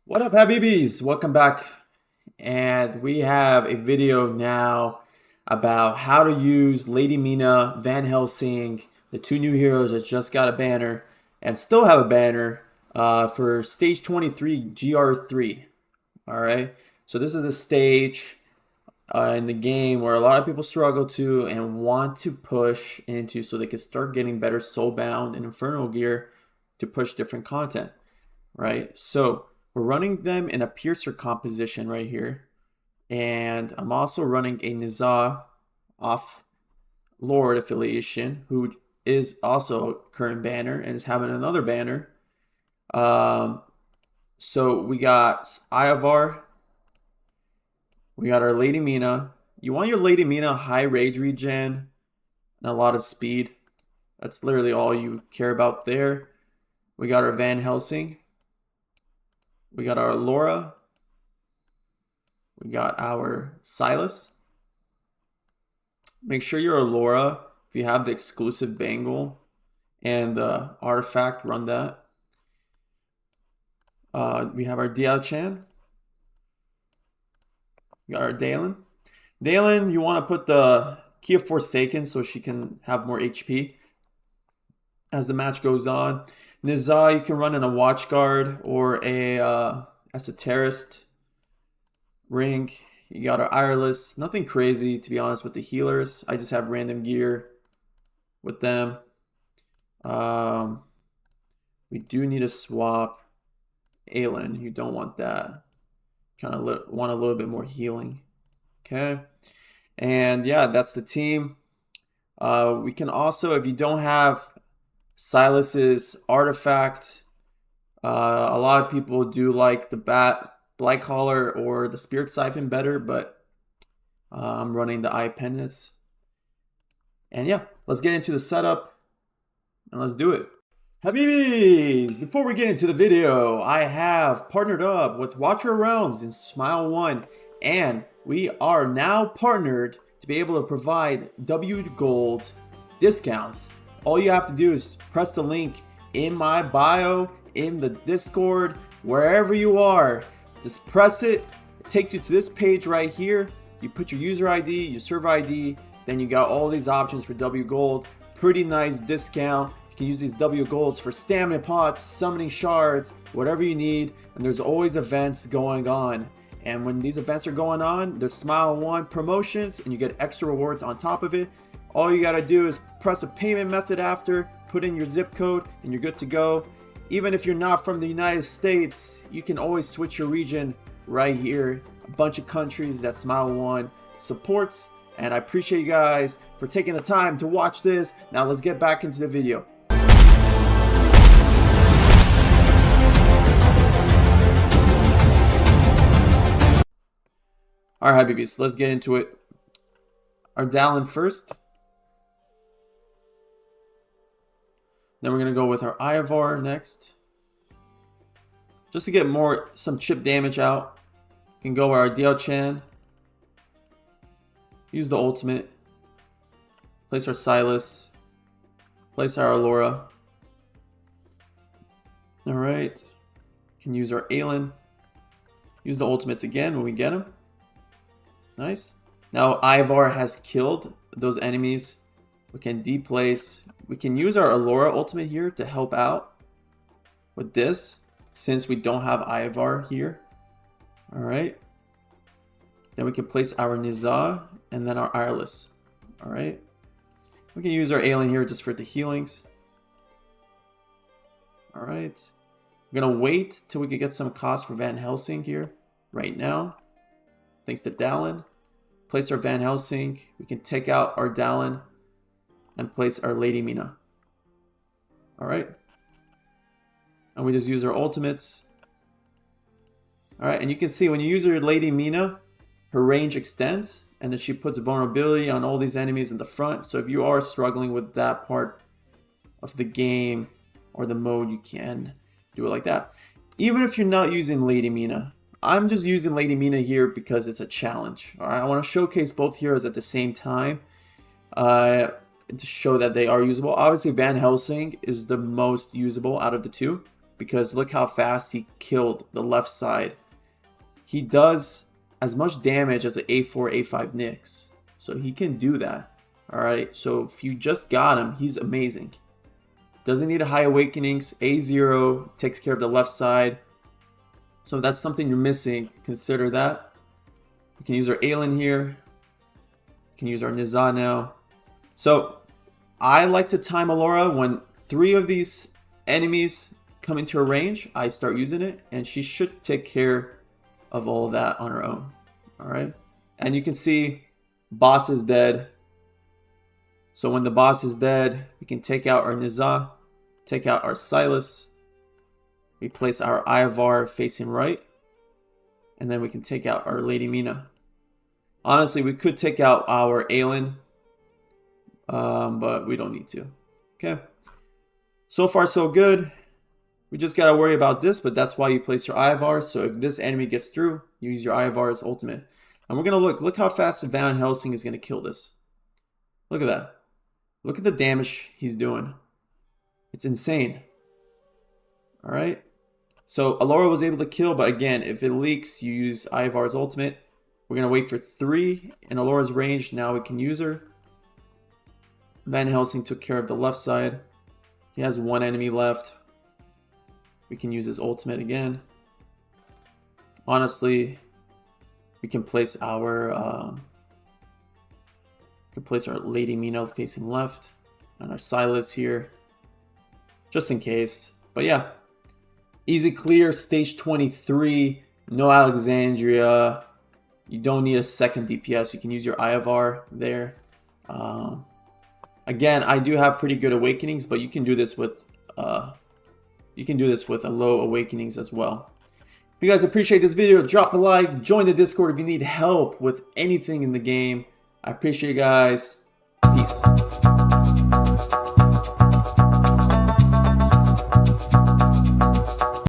What up, Habibis? Welcome back. And we have a video now about how to use Lady Mina, Van Helsing, the two new heroes that just got a banner and still have a banner for stage 23 GR3. All right. So this is a stage in the game where a lot of people struggle to and want to push into so they can start getting better soulbound and infernal gear to push different content, right? So we're running them in a piercer composition right here. And I'm also running a Nizah off Lord affiliation, who is also a current banner and is having another banner. So we got Iavar. We got our Lady Mina. You want your Lady Mina high rage regen and a lot of speed. That's literally all you care about there. We got our Van Helsing. We got our Laura. We got our Silas. Make sure you're a Laura. If you have the exclusive bangle and the artifact, run that. We have our Diao-chan. We got our Dalen. Dalen, you want to put the Key of Forsaken so she can have more HP as the match goes on. Nizah, you can run in a Watchguard or a Esoterist ring. You got our Ireless. Nothing crazy, to be honest, with the healers. I just have random gear with them. We do need to swap Aelin. You don't want that. Kind of want a little bit more healing. Okay. And yeah, that's the team. We can also, if you don't have Silas's artifact, a lot of people do like the Blight Collar or the Spirit Siphon better, but I'm running the Eye Pendants. And yeah, let's get into the setup and let's do it. Habibis, before we get into the video, I have partnered up with Watcher of Realms in Smile 1, and we are now partnered to be able to provide W Gold discounts. All you have to do is press the link in my bio, in the Discord, wherever you are. Just press it. It takes you to this page right here. You put your user ID, your server ID, then you got all these options for W Gold. Pretty nice discount. You can use these W Golds for stamina pots, summoning shards, whatever you need. And there's always events going on. And when these events are going on, there's Smile 1 promotions and you get extra rewards on top of it. All you gotta do is press a payment method after, put in your zip code, and you're good to go. Even if you're not from the United States, you can always switch your region right here. A bunch of countries that Smile 1 supports. And I appreciate you guys for taking the time to watch this. Now let's get back into the video. Alright, Habibis, let's get into it. Our Dalen first. Then we're going to go with our Iavar next. Just to get some chip damage out. We can go with our Diao-chan. Use the ultimate. Place our Silas. Place our Laura. Alright. Can use our Aelin. Use the ultimates again when we get them. Nice. Now Iavar has killed those enemies. We can deplace. We can use our Allura ultimate here to help out with this, since we don't have Iavar here. Alright. Then we can place our Nizah and then our Ireless. Alright. We can use our Aelin here just for the healings. Alright. We're going to wait till we can get some cost for Van Helsing here right now. Thanks to Dalen. Place our Van Helsing. We can take out our Dalen and place our Lady Mina. Alright. And we just use our ultimates. Alright, and you can see when you use your Lady Mina, her range extends, and then she puts vulnerability on all these enemies in the front. So if you are struggling with that part of the game or the mode, you can do it like that. Even if you're not using Lady Mina, I'm just using Lady Mina here because it's a challenge. Alright, I want to showcase both heroes at the same time. To show that they are usable. Obviously Van Helsing is the most usable out of the two. because look how fast he killed the left side. He does as much damage as an A4, A5 Nyx. So he can do that. Alright, so if you just got him, he's amazing. Doesn't need a high awakenings. A0 takes care of the left side. So if that's something you're missing, consider that. We can use our Aelin here. We can use our Niza now. So I like to time Alora when 3 of these enemies come into a range. I start using it, and she should take care of all that on her own. Alright, and you can see boss is dead. So when the boss is dead, we can take out our Niza, take out our Silas, replace our Ivar facing right, and then we can take out our Lady Mina. Honestly, we could take out our Aelin, but we don't need to. Okay, so far so good. We just gotta worry about this, but that's why you place your Ivar. So if this enemy gets through, you use your Ivar's ultimate. And we're gonna look how fast Van Helsing is gonna kill this. Look at that. Look at the damage he's doing. It's insane. Alright. So Alora was able to kill, but again, if it leaks, you use Ivar's ultimate. We're gonna wait for 3 in Alora's range. Now we can use her. Van Helsing took care of the left side. He has 1 enemy left. We can use his ultimate again. Honestly, we can place our Lady Mina facing left and our Silas here, just in case. But yeah, easy clear, stage 23, no Alexandria. You don't need a second DPS. You can use your Ivar there. Again, I do have pretty good awakenings, but you can do this with a low awakenings as well. If you guys appreciate this video, drop a like, join the Discord if you need help with anything in the game. I appreciate you guys. Peace.